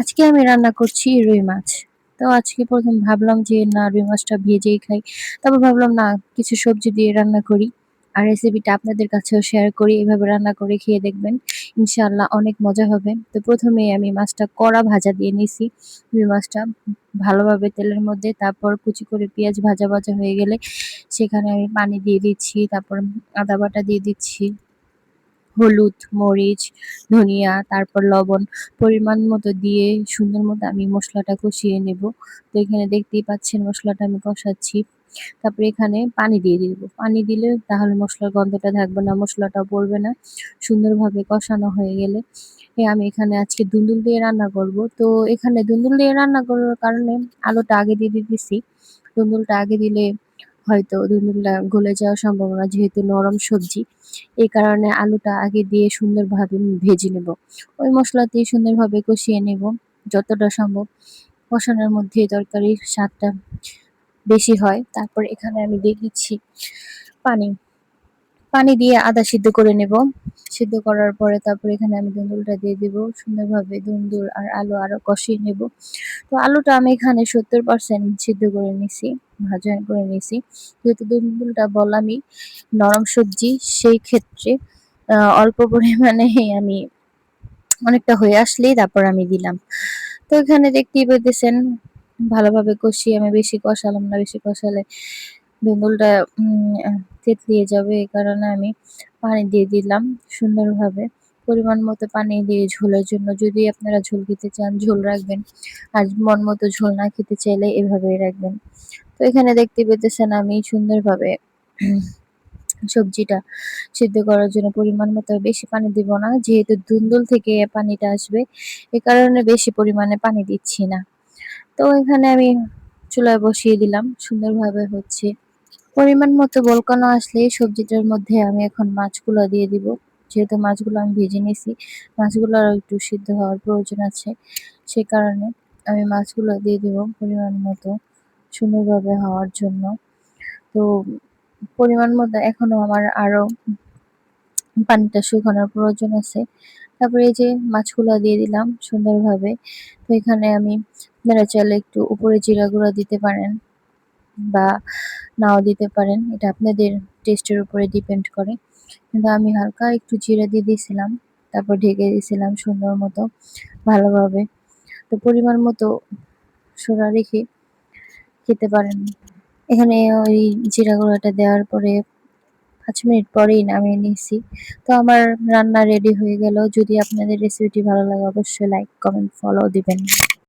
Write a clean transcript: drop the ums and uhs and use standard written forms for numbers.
আজকে আমি রান্না করছি রুই মাছ। তো আজকে ১ম ভাবলাম যে না রুই মাছটা ভেজেই খাই। তারপর ভাবলাম না কিছু সবজি দিয়ে রান্না করি। আর রেসিপিটা আপনাদের কাছেও শেয়ার করি। এভাবে রান্না করে খেয়ে দেখবেন। ইনশাআল্লাহ অনেক মজা হবে। তো ১ম এই আমি মাছটা কড়া ভাজা দিয়ে নিছি। রুই মাছটা ভালোভাবে তেলের মধ্যে তারপর কুচি করে পেঁয়াজ ভাজা হয়ে গেলে সেখানে আমি পানি দিয়ে দিচ্ছি। তারপর আদা বাটা দিয়ে দিচ্ছি। হলুদ, মরিচ, ধনিয়া, তারপর লবণ পরিমাণ মতো দিয়ে সুন্দর মতো আমি মসলাটা কষিয়ে নেব। তো এখানে দেখতেই পাচ্ছেন মসলাটা আমি কষাচ্ছি। তারপরে এখানে পানি দিয়ে দিব। পানি দিলে তাহলে মসলার গন্ধটা থাকবে না, মসলাটাও পড়বে না। সুন্দরভাবে কষানো হয়ে গেলে আমি এখানে আজকে দুন্দুল দিয়ে রান্না করব। তো এখানে দুন্দুল দিয়ে রান্না করার কারণে আলুটা আগে দিয়ে দিতেছি। দুন্দুলটা আগে দিলে হয়তো দুন্দুলটা গলে যাওয়ার সম্ভাবনা যেহেতু নরম সবজি। এই কারণে আলুটা আগে দিয়ে সুন্দরভাবে ভেজে নেব। ওই মসলাতেই সুন্দরভাবে কষিয়ে নেব যতটা সম্ভব। কষানোর মধ্যে তরকারির স্বাদটা বেশি হয়। তারপর এখানে আমি দিয়ে দিচ্ছি পানি। পানি দিয়ে আদা সিদ্ধ করে নেব। সিদ্ধ করার পরে তারপর এখানে আমি দুন্দুলটা দিয়ে দিব। সুন্দরভাবে দুন্দুল আর আলু আরো কষিয়ে নেব। তো আলুটা আমি এখানে ৭০% সিদ্ধ করে নিছি, ভাজা করে নিছি। যেহেতু দুন্দুলটা বললামই নরম সবজি সেই ক্ষেত্রে অল্প পরিমাণে আমি অনেকটা হয়ে আসলেই তারপর আমি দিলাম। তো এখানে দেখতেই পেতেছেন ভালোভাবে কষিয়ে আমি বেশি কষালাম না, বেশি কষালে বেঙ্গলটা থেতলিয়ে যাবে। এই কারণে আমি পানি দিয়ে দিলাম সুন্দরভাবে। পরিমাণ মতো পানি দিয়ে ঝোলের জন্য যদি আপনারা ঝোল খেতে চান ঝোল রাখবেন। আর মন মতো ঝোল না খেতে চাইলে এভাবেই রাখবেন। তো এখানে দেখতে পেতেছেন আমি সুন্দরভাবে সবজিটা সিদ্ধ করার জন্য পরিমাণ মতো বেশি পানি দিব না। যেহেতু দুন্দুল থেকে পানিটা আসবে এ কারণে বেশি পরিমাণে পানি দিচ্ছি না। তো এখানে আমি চুলায় বসিয়ে দিলাম। সুন্দরভাবে হচ্ছে। পরিমাণ মতো বলকানো আসলে সবজিটার মধ্যে আমি এখন মাছগুলো দিয়ে দিব। যেহেতু মাছগুলো আমি ভেজে নিছি, মাছগুলো আরও একটু সিদ্ধ হওয়ার প্রয়োজন আছে। সে কারণে আমি মাছগুলো দিয়ে দিব পরিমাণ মতো সুন্দরভাবে হওয়ার জন্য। তো পরিমাণ মতো এখনো আমার আরো পানিটা শুকানোর প্রয়োজন আছে। তারপরে এই যে মাছগুলো দিয়ে দিলাম সুন্দরভাবে। তো এখানে আমি আপনারা চাইলে একটু উপরে জিরা গুঁড়া দিতে পারেন বা নাও দিতে পারেন। এটা আপনাদের টেস্টের উপরে ডিপেন্ড করে। কিন্তু আমি হালকা একটু জিরা দিয়ে দিয়েছিলাম। তারপর ঢেকে দিয়েছিলাম সুন্দর মতো ভালোভাবে। তো পরিমাণ মতো সোড়া রেখে খেতে পারেন। এখানে ওই জিরা গুঁড়াটা দেওয়ার পরে ৫ মিনিট পরেই নামিয়ে নিয়েছি। তো আমার রান্না রেডি হয়ে গেল। যদি আপনাদের রেসিপিটি ভালো লাগে অবশ্যই লাইক, কমেন্ট, ফলো দিবেন।